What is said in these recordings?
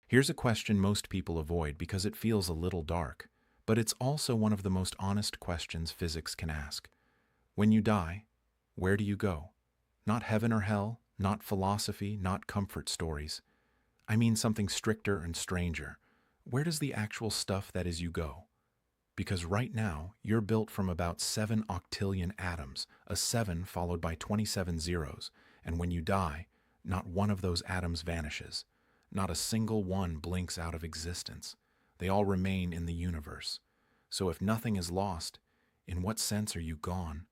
Here's a question most people avoid because it feels a little dark, but it's also one of the most honest questions physics can ask. When you die, where do you go? Not heaven or hell, not philosophy, not comfort stories. I mean something stricter and stranger. Where does the actual stuff that is you go? Because right now, you're built from about 7 octillion atoms, a 7 followed by 27 zeros, and when you die, not one of those atoms vanishes. Not a single one blinks out of existence. They all remain in the universe. So if nothing is lost, in what sense are you gone?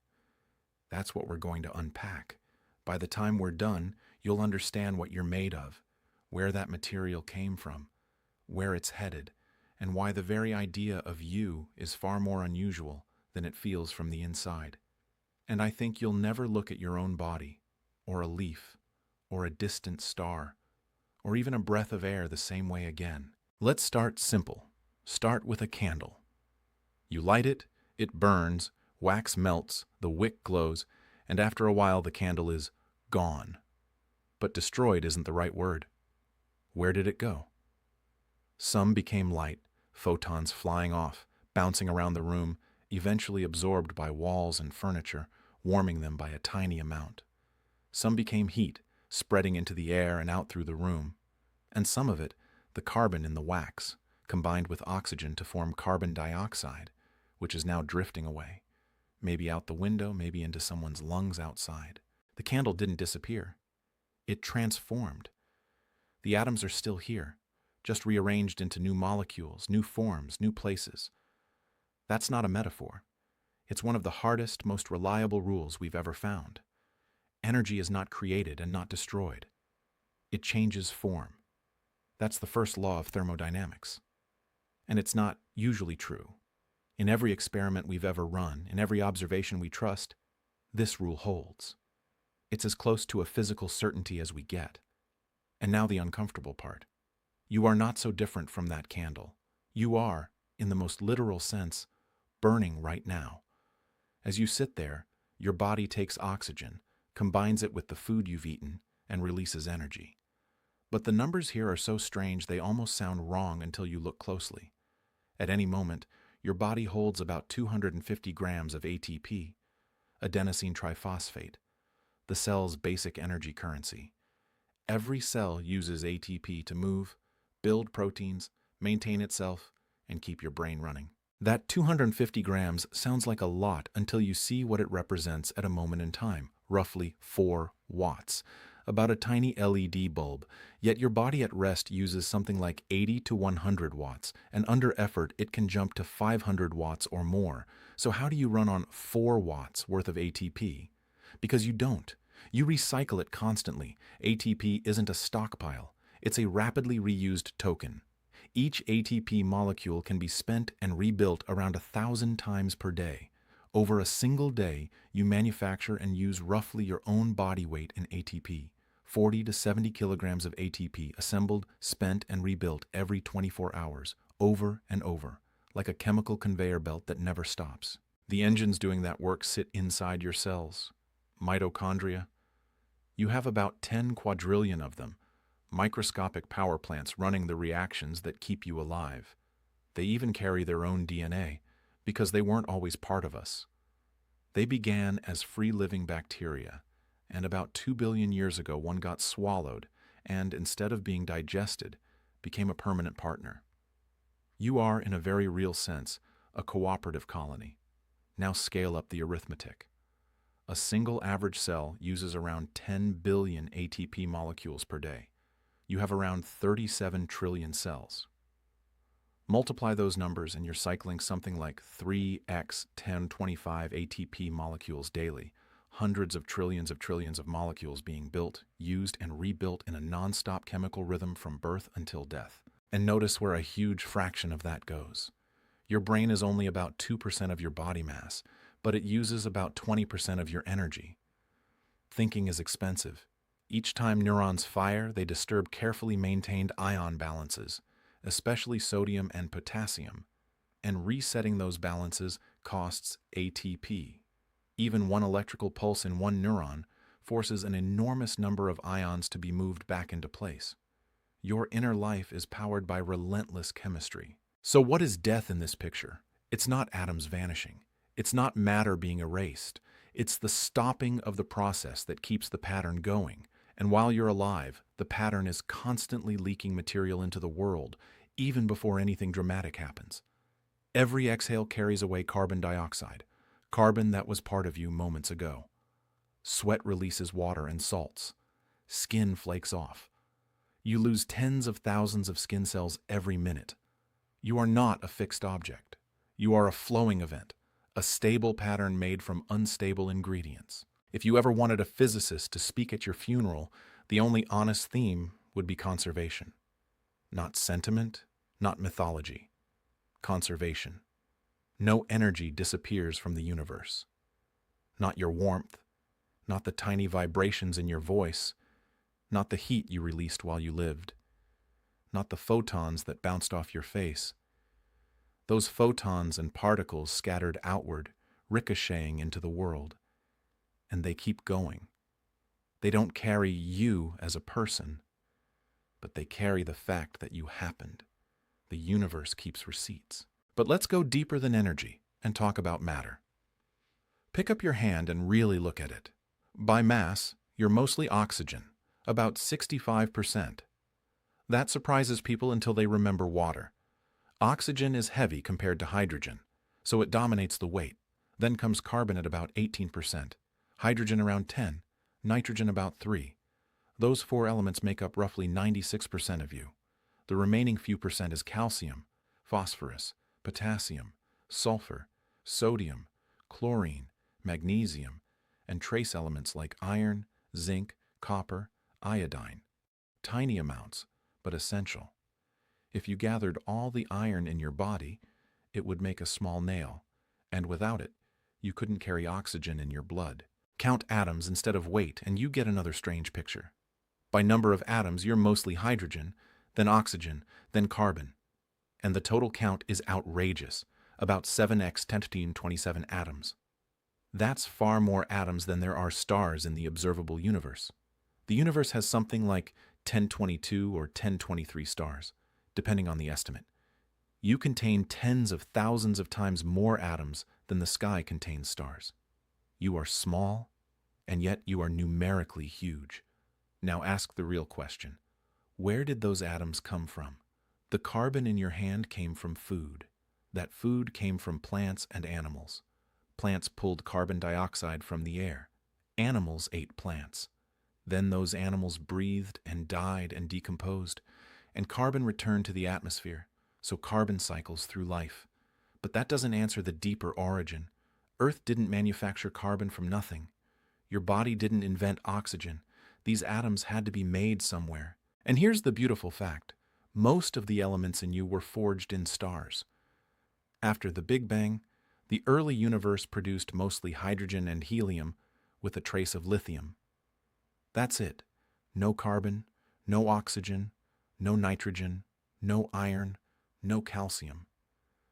That's what we're going to unpack. By the time we're done, you'll understand what you're made of, where that material came from, where it's headed, and why the very idea of you is far more unusual than it feels from the inside. And I think you'll never look at your own body, or a leaf, or a distant star, or even a breath of air the same way again. Let's start simple. Start with a candle. You light it, it burns, wax melts, the wick glows, and after a while the candle is gone. But destroyed isn't the right word. Where did it go? Some became light, photons flying off, bouncing around the room, eventually absorbed by walls and furniture, warming them by a tiny amount. Some became heat, spreading into the air and out through the room. And some of it, the carbon in the wax, combined with oxygen to form carbon dioxide, which is now drifting away, maybe out the window, maybe into someone's lungs outside. The candle didn't disappear. It transformed. The atoms are still here, just rearranged into new molecules, new forms, new places. That's not a metaphor. It's one of the hardest, most reliable rules we've ever found. Energy is not created and not destroyed. It changes form. That's the first law of thermodynamics. And it's not usually true. In every experiment we've ever run, in every observation we trust, this rule holds. It's as close to a physical certainty as we get. And now the uncomfortable part. You are not so different from that candle. You are, in the most literal sense, burning right now. As you sit there, your body takes oxygen, combines it with the food you've eaten, and releases energy. But the numbers here are so strange they almost sound wrong until you look closely. At any moment, your body holds about 250 grams of ATP, adenosine triphosphate, the cell's basic energy currency. Every cell uses ATP to move, build proteins, maintain itself, and keep your brain running. That 250 grams sounds like a lot until you see what it represents at a moment in time, roughly 4 watts, about a tiny LED bulb, yet your body at rest uses something like 80 to 100 watts, and under effort it can jump to 500 watts or more. So how do you run on 4 watts worth of ATP? Because you don't. You recycle it constantly. ATP isn't a stockpile. It's a rapidly reused token. Each ATP molecule can be spent and rebuilt around 1,000 times per day. Over a single day, you manufacture and use roughly your own body weight in ATP, 40 to 70 kilograms of ATP assembled, spent, and rebuilt every 24 hours, over and over, like a chemical conveyor belt that never stops. The engines doing that work sit inside your cells. Mitochondria. You have about 10 quadrillion of them, microscopic power plants running the reactions that keep you alive. They even carry their own DNA, because they weren't always part of us. They began as free-living bacteria, and about 2 billion years ago one got swallowed and, instead of being digested, became a permanent partner. You are, in a very real sense, a cooperative colony. Now scale up the arithmetic. A single average cell uses around 10 billion ATP molecules per day. You have around 37 trillion cells. Multiply those numbers and you're cycling something like 3x 1025 ATP molecules daily, hundreds of trillions of molecules being built, used, and rebuilt in a non-stop chemical rhythm from birth until death. And notice where a huge fraction of that goes. Your brain is only about 2% of your body mass, but it uses about 20% of your energy. Thinking is expensive. Each time neurons fire, they disturb carefully maintained ion balances, especially sodium and potassium, and resetting those balances costs ATP. Even one electrical pulse in one neuron forces an enormous number of ions to be moved back into place. Your inner life is powered by relentless chemistry. So what is death in this picture? It's not atoms vanishing. It's not matter being erased. It's the stopping of the process that keeps the pattern going. And while you're alive, the pattern is constantly leaking material into the world, even before anything dramatic happens. Every exhale carries away carbon dioxide, carbon that was part of you moments ago. Sweat releases water and salts. Skin flakes off. You lose tens of thousands of skin cells every minute. You are not a fixed object. You are a flowing event, a stable pattern made from unstable ingredients. If you ever wanted a physicist to speak at your funeral, the only honest theme would be conservation. Not sentiment, not mythology. Conservation. No energy disappears from the universe. Not your warmth, not the tiny vibrations in your voice, not the heat you released while you lived, not the photons that bounced off your face. Those photons and particles scattered outward, ricocheting into the world. And they keep going. They don't carry you as a person, but they carry the fact that you happened. The universe keeps receipts. But let's go deeper than energy and talk about matter. Pick up your hand and really look at it. By mass, you're mostly oxygen, about 65%. That surprises people until they remember water. Oxygen is heavy compared to hydrogen, so it dominates the weight. Then comes carbon at about 18%, hydrogen around 10%, nitrogen about 3%. Those four elements make up roughly 96% of you. The remaining few percent is calcium, phosphorus, potassium, sulfur, sodium, chlorine, magnesium, and trace elements like iron, zinc, copper, iodine. Tiny amounts, but essential. If you gathered all the iron in your body, it would make a small nail, and without it, you couldn't carry oxygen in your blood. Count atoms instead of weight, and you get another strange picture. By number of atoms, you're mostly hydrogen, then oxygen, then carbon. And the total count is outrageous, about 7x 10^27 atoms. That's far more atoms than there are stars in the observable universe. The universe has something like 1022 or 1023 stars, depending on the estimate. You contain tens of thousands of times more atoms than the sky contains stars. You are small, and yet you are numerically huge. Now ask the real question. Where did those atoms come from? The carbon in your hand came from food. That food came from plants and animals. Plants pulled carbon dioxide from the air. Animals ate plants. Then those animals breathed and died and decomposed, and carbon returned to the atmosphere, so carbon cycles through life. But that doesn't answer the deeper origin. Earth didn't manufacture carbon from nothing. Your body didn't invent oxygen. These atoms had to be made somewhere. And here's the beautiful fact. Most of the elements in you were forged in stars. After the Big Bang, the early universe produced mostly hydrogen and helium with a trace of lithium. That's it. No carbon, no oxygen, no nitrogen, no iron, no calcium.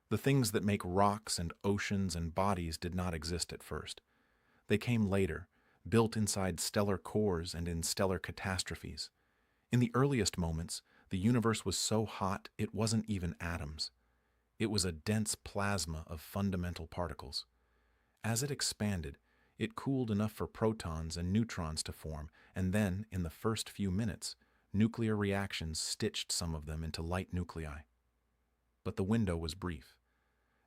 The things that make rocks and oceans and bodies did not exist at first. They came later, built inside stellar cores and in stellar catastrophes. In the earliest moments, the universe was so hot it wasn't even atoms. It was a dense plasma of fundamental particles. As it expanded, it cooled enough for protons and neutrons to form, and then, in the first few minutes, nuclear reactions stitched some of them into light nuclei. But the window was brief.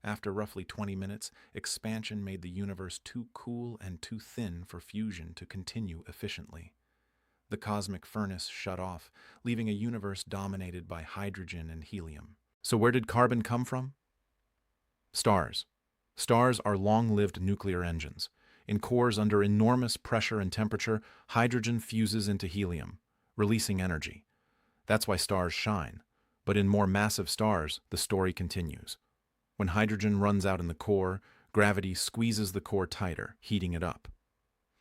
After roughly 20 minutes, expansion made the universe too cool and too thin for fusion to continue efficiently. The cosmic furnace shut off, leaving a universe dominated by hydrogen and helium. So where did carbon come from? Stars. Stars are long-lived nuclear engines. In cores under enormous pressure and temperature, hydrogen fuses into helium, releasing energy. That's why stars shine. But in more massive stars, the story continues. When hydrogen runs out in the core, gravity squeezes the core tighter, heating it up.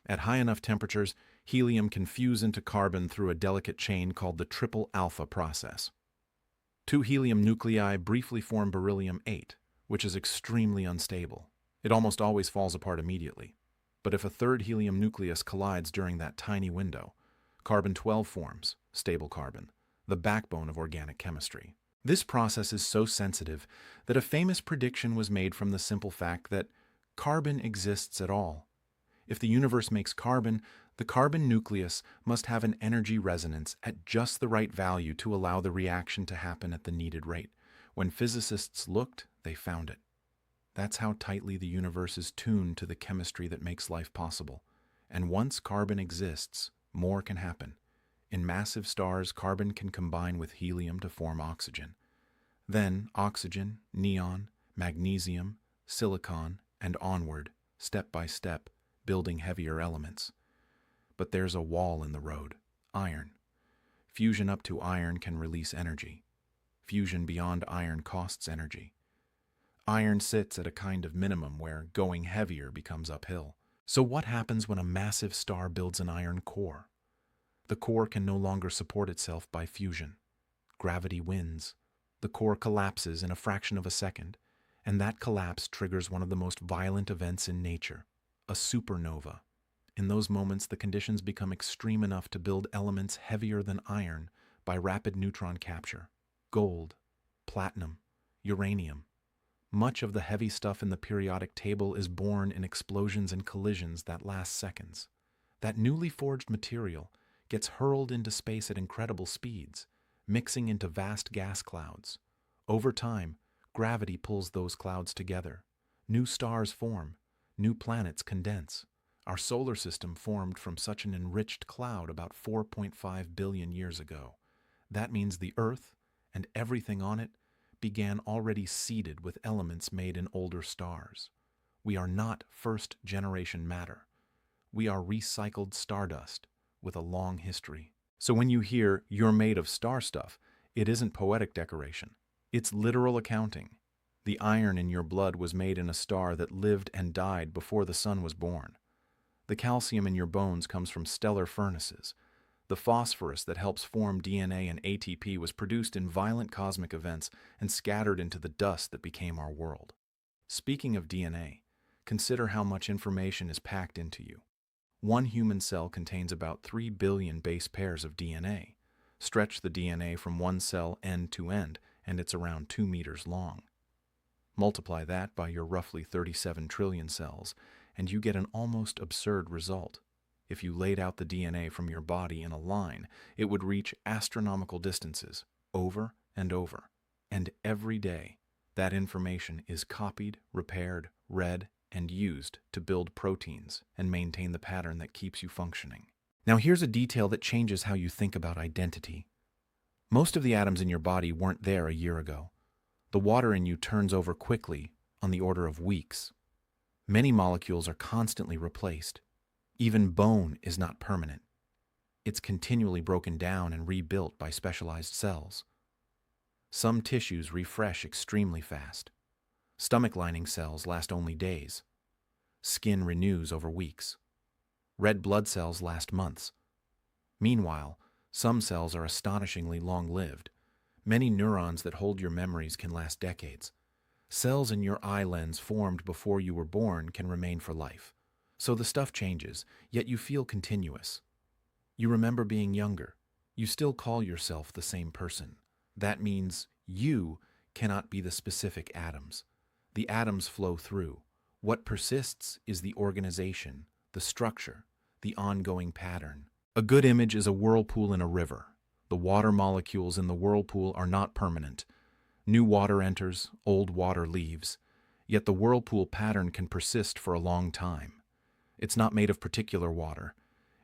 At high enough temperatures, helium can fuse into carbon through a delicate chain called the triple alpha process. Two helium nuclei briefly form beryllium-8, which is extremely unstable. It almost always falls apart immediately. But if a third helium nucleus collides during that tiny window, carbon-12 forms, stable carbon. the backbone of organic chemistry. This process is so sensitive that a famous prediction was made from the simple fact that carbon exists at all. If the universe makes carbon, the carbon nucleus must have an energy resonance at just the right value to allow the reaction to happen at the needed rate. When physicists looked, they found it. That's how tightly the universe is tuned to the chemistry that makes life possible. And once carbon exists, more can happen. In massive stars, carbon can combine with helium to form oxygen. Then oxygen, neon, magnesium, silicon, and onward, step by step, building heavier elements. But there's a wall in the road: iron. Fusion up to iron can release energy. Fusion beyond iron costs energy. Iron sits at a kind of minimum where going heavier becomes uphill. So what happens when a massive star builds an iron core? The core can no longer support itself by fusion. Gravity wins. The core collapses in a fraction of a second, and that collapse triggers one of the most violent events in nature, a supernova. In those moments, the conditions become extreme enough to build elements heavier than iron by rapid neutron capture: gold, platinum, uranium. Much of the heavy stuff in the periodic table is born in explosions and collisions that last seconds. That newly forged material gets hurled into space at incredible speeds, mixing into vast gas clouds. Over time, gravity pulls those clouds together. New stars form, new planets condense. Our solar system formed from such an enriched cloud about 4.5 billion years ago. That means the Earth and everything on it began already seeded with elements made in older stars. We are not first-generation matter. We are recycled stardust with a long history. So when you hear "you're made of star stuff," it isn't poetic decoration. It's literal accounting. The iron in your blood was made in a star that lived and died before the sun was born. The calcium in your bones comes from stellar furnaces. The phosphorus that helps form DNA and ATP was produced in violent cosmic events and scattered into the dust that became our world. Speaking of DNA, consider how much information is packed into you. One human cell contains about 3 billion base pairs of DNA. Stretch the DNA from one cell end to end, and it's around 2 meters long. Multiply that by your roughly 37 trillion cells, and you get an almost absurd result. If you laid out the DNA from your body in a line, it would reach astronomical distances, over and over. And every day, that information is copied, repaired, read, and used to build proteins and maintain the pattern that keeps you functioning. Now here's a detail that changes how you think about identity. Most of the atoms in your body weren't there a year ago. The water in you turns over quickly, on the order of weeks. Many molecules are constantly replaced. Even bone is not permanent. It's continually broken down and rebuilt by specialized cells. Some tissues refresh extremely fast. Stomach lining cells last only days. Skin renews over weeks. Red blood cells last months. Meanwhile, some cells are astonishingly long-lived. Many neurons that hold your memories can last decades. Cells in your eye lens formed before you were born can remain for life. So the stuff changes, yet you feel continuous. You remember being younger. You still call yourself the same person. That means you cannot be the specific atoms. The atoms flow through. What persists is the organization, the structure, the ongoing pattern. A good image is a whirlpool in a river. The water molecules in the whirlpool are not permanent. New water enters, old water leaves. Yet the whirlpool pattern can persist for a long time. It's not made of particular water.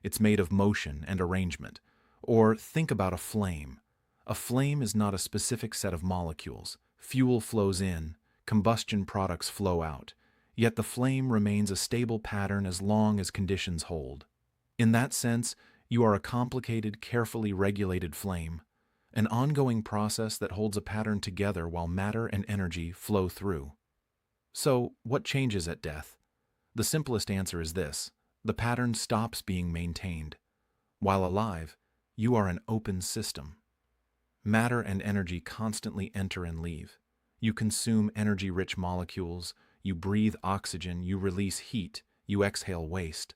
It's made of motion and arrangement. Or think about a flame. A flame is not a specific set of molecules. Fuel flows in, combustion products flow out. Yet the flame remains a stable pattern as long as conditions hold. In that sense, you are a complicated, carefully regulated flame, an ongoing process that holds a pattern together while matter and energy flow through. So, what changes at death? The simplest answer is this: the pattern stops being maintained. While alive, you are an open system. Matter and energy constantly enter and leave. You consume energy-rich molecules, you breathe oxygen, you release heat, you exhale waste.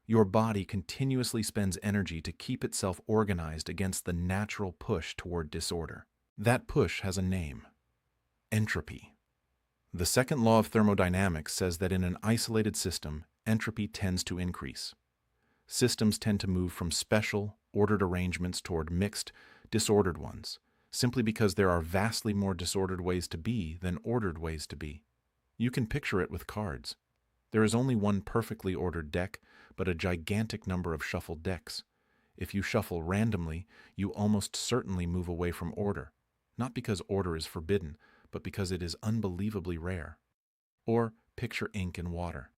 Your body continuously spends energy to keep itself organized against the natural push toward disorder. That push has a name: entropy. The second law of thermodynamics says that in an isolated system, entropy tends to increase. Systems tend to move from special, ordered arrangements toward mixed, disordered ones, simply because there are vastly more disordered ways to be than ordered ways to be. You can picture it with cards. There is only one perfectly ordered deck, but a gigantic number of shuffled decks. If you shuffle randomly, you almost certainly move away from order, not because order is forbidden, but because it is unbelievably rare. Or picture ink and water.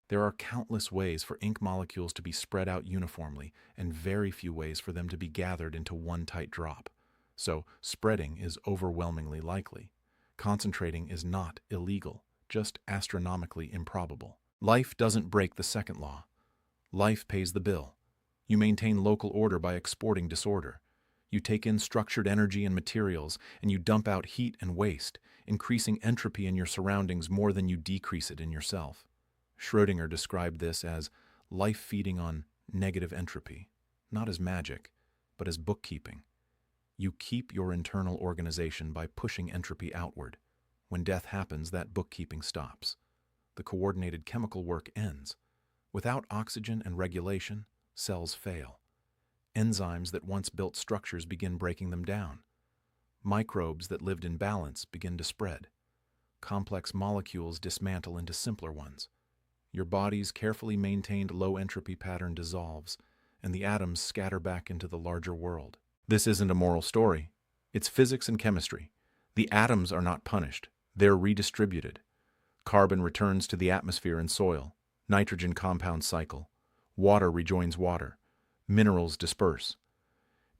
There are countless ways for ink molecules to be spread out uniformly, and very few ways for them to be gathered into one tight drop. So, spreading is overwhelmingly likely. Concentrating is not illegal, just astronomically improbable. Life doesn't break the second law. Life pays the bill. You maintain local order by exporting disorder. You take in structured energy and materials, and you dump out heat and waste, increasing entropy in your surroundings more than you decrease it in yourself. Schrödinger described this as life feeding on negative entropy, not as magic, but as bookkeeping. You keep your internal organization by pushing entropy outward. When death happens, that bookkeeping stops. The coordinated chemical work ends. Without oxygen and regulation, cells fail. Enzymes that once built structures begin breaking them down. Microbes that lived in balance begin to spread. Complex molecules dismantle into simpler ones. Your body's carefully maintained low-entropy pattern dissolves, and the atoms scatter back into the larger world. This isn't a moral story. It's physics and chemistry. The atoms are not punished. They're redistributed. Carbon returns to the atmosphere and soil. Nitrogen compounds cycle. Water rejoins water. Minerals disperse.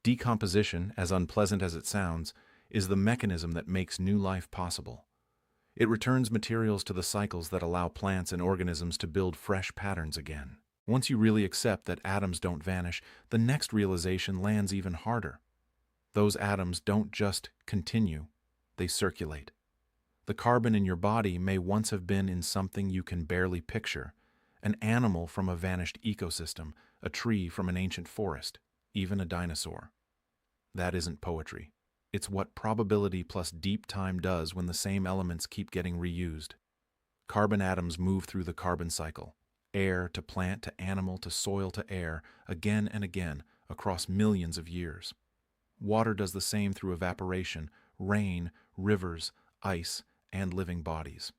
Decomposition, as unpleasant as it sounds, is the mechanism that makes new life possible. It returns materials to the cycles that allow plants and organisms to build fresh patterns again. Once you really accept that atoms don't vanish, the next realization lands even harder. Those atoms don't just continue, they circulate. The carbon in your body may once have been in something you can barely picture, an animal from a vanished ecosystem, a tree from an ancient forest, even a dinosaur. That isn't poetry. It's what probability plus deep time does when the same elements keep getting reused. Carbon atoms move through the carbon cycle, air to plant to animal to soil to air, again and again, across millions of years. Water does the same through evaporation, rain, rivers, ice, and living bodies.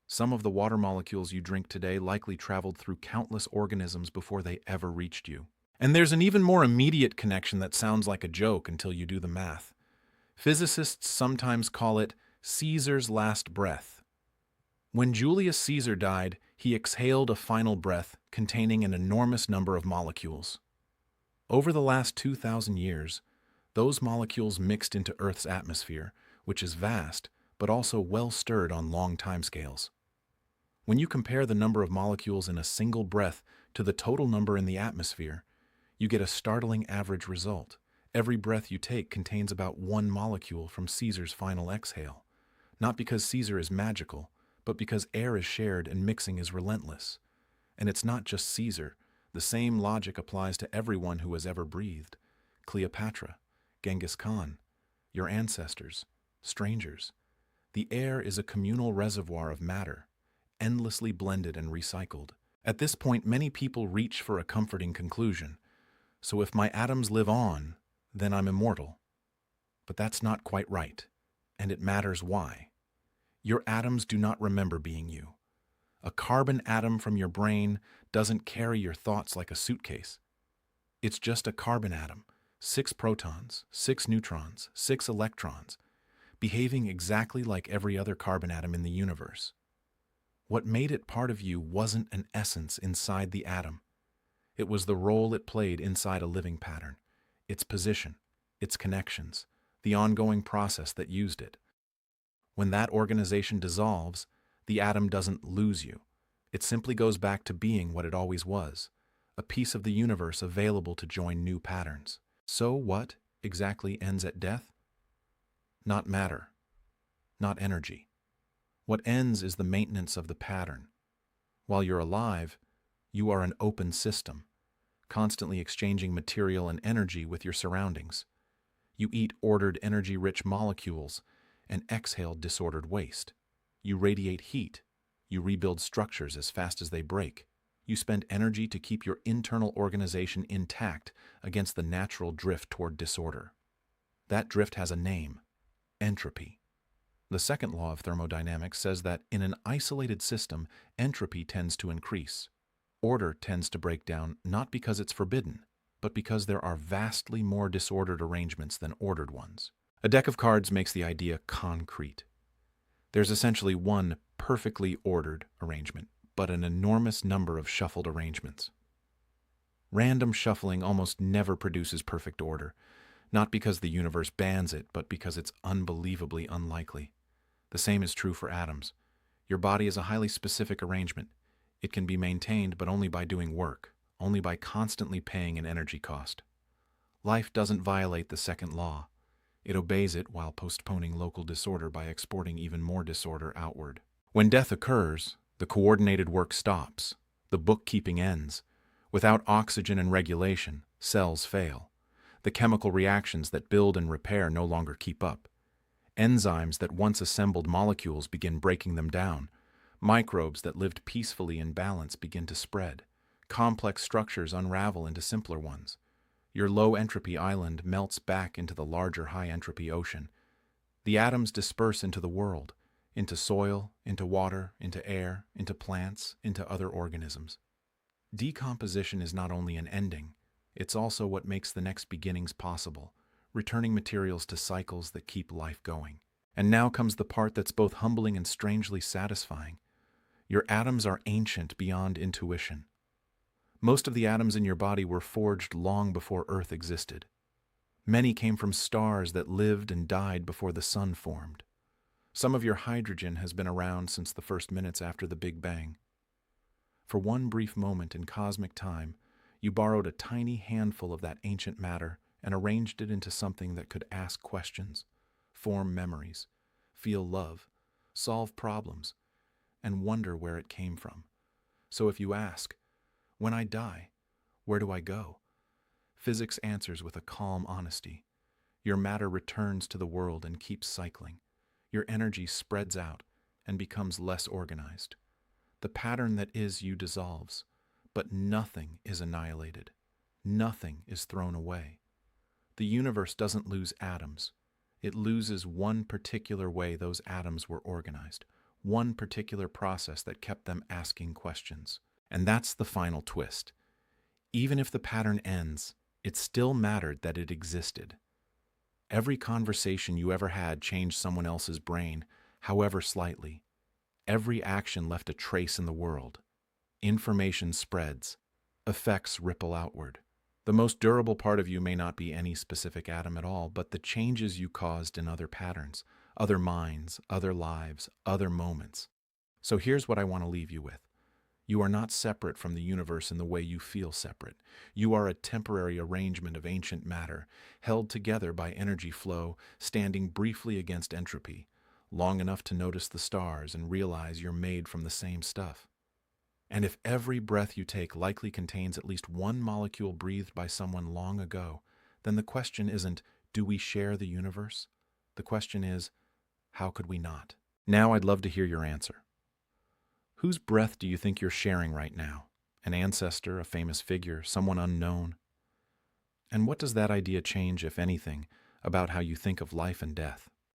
Some of the water molecules you drink today likely traveled through countless organisms before they ever reached you. And there's an even more immediate connection that sounds like a joke until you do the math. Physicists sometimes call it Caesar's last breath. When Julius Caesar died, he exhaled a final breath containing an enormous number of molecules. Over the last 2,000 years, those molecules mixed into Earth's atmosphere, which is vast, but also well stirred on long timescales. When you compare the number of molecules in a single breath to the total number in the atmosphere, you get a startling average result. Every breath you take contains about one molecule from Caesar's final exhale. Not because Caesar is magical, but because air is shared and mixing is relentless. And it's not just Caesar. The same logic applies to everyone who has ever breathed. Cleopatra, Genghis Khan, your ancestors, strangers. The air is a communal reservoir of matter, endlessly blended and recycled. At this point, many people reach for a comforting conclusion. So if my atoms live on, then I'm immortal. But that's not quite right, and it matters why. Your atoms do not remember being you. A carbon atom from your brain doesn't carry your thoughts like a suitcase. It's just a carbon atom, 6 protons, 6 neutrons, 6 electrons, behaving exactly like every other carbon atom in the universe. What made it part of you wasn't an essence inside the atom. It was the role it played inside a living pattern, its position, its connections, the ongoing process that used it. When that organization dissolves, the atom doesn't lose you. It simply goes back to being what it always was, a piece of the universe available to join new patterns. So what exactly ends at death? Not matter, not energy. What ends is the maintenance of the pattern. While you're alive, You are an open system, constantly exchanging material and energy with your surroundings. You eat ordered, energy-rich molecules and exhale disordered waste. You radiate heat. You rebuild structures as fast as they break. You spend energy to keep your internal organization intact against the natural drift toward disorder. That drift has a name: entropy. The second law of thermodynamics says that in an isolated system, entropy tends to increase. Order tends to break down not because it's forbidden, but because there are vastly more disordered arrangements than ordered ones. A deck of cards makes the idea concrete. There's essentially one perfectly ordered arrangement, but an enormous number of shuffled arrangements. Random shuffling almost never produces perfect order, not because the universe bans it, but because it's unbelievably unlikely. The same is true for atoms. Your body is a highly specific arrangement. It can be maintained, but only by doing work, only by constantly paying an energy cost. Life doesn't violate the second law. It obeys it while postponing local disorder by exporting even more disorder outward. When death occurs, the coordinated work stops. The bookkeeping ends. Without oxygen and regulation, cells fail. The chemical reactions that build and repair no longer keep up. Enzymes that once assembled molecules begin breaking them down. Microbes that lived peacefully in balance begin to spread. Complex structures unravel into simpler ones. Your low-entropy island melts back into the larger high-entropy ocean. The atoms disperse into the world, into soil, into water, into air, into plants, into other organisms. Decomposition is not only an ending, it's also what makes the next beginnings possible, returning materials to cycles that keep life going. And now comes the part that's both humbling and strangely satisfying. Your atoms are ancient beyond intuition. Most of the atoms in your body were forged long before Earth existed. Many came from stars that lived and died before the sun formed. Some of your hydrogen has been around since the first minutes after the Big Bang. For one brief moment in cosmic time, you borrowed a tiny handful of that ancient matter and arranged it into something that could ask questions, form memories, feel love, solve problems, and wonder where it came from. So if you ask, when I die, where do I go? Physics answers with a calm honesty. Your matter returns to the world and keeps cycling. Your energy spreads out and becomes less organized. The pattern that is you dissolves, but nothing is annihilated. Nothing is thrown away. The universe doesn't lose atoms. It loses one particular way those atoms were organized, one particular process that kept them asking questions. And that's the final twist. Even if the pattern ends, it still mattered that it existed. Every conversation you ever had changed someone else's brain, however slightly. Every action left a trace in the world. Information spreads. Effects ripple outward. The most durable part of you may not be any specific atom at all, but the changes you caused in other patterns, other minds, other lives, other moments. So here's what I want to leave you with. You are not separate from the universe in the way you feel separate. You are a temporary arrangement of ancient matter, held together by energy flow, standing briefly against entropy, long enough to notice the stars and realize you're made from the same stuff. And if every breath you take likely contains at least one molecule breathed by someone long ago, then the question isn't, do we share the universe? The question is, how could we not? Now I'd love to hear your answer. Whose breath do you think you're sharing right now? An ancestor, a famous figure, someone unknown? And what does that idea change, if anything, about how you think of life and death?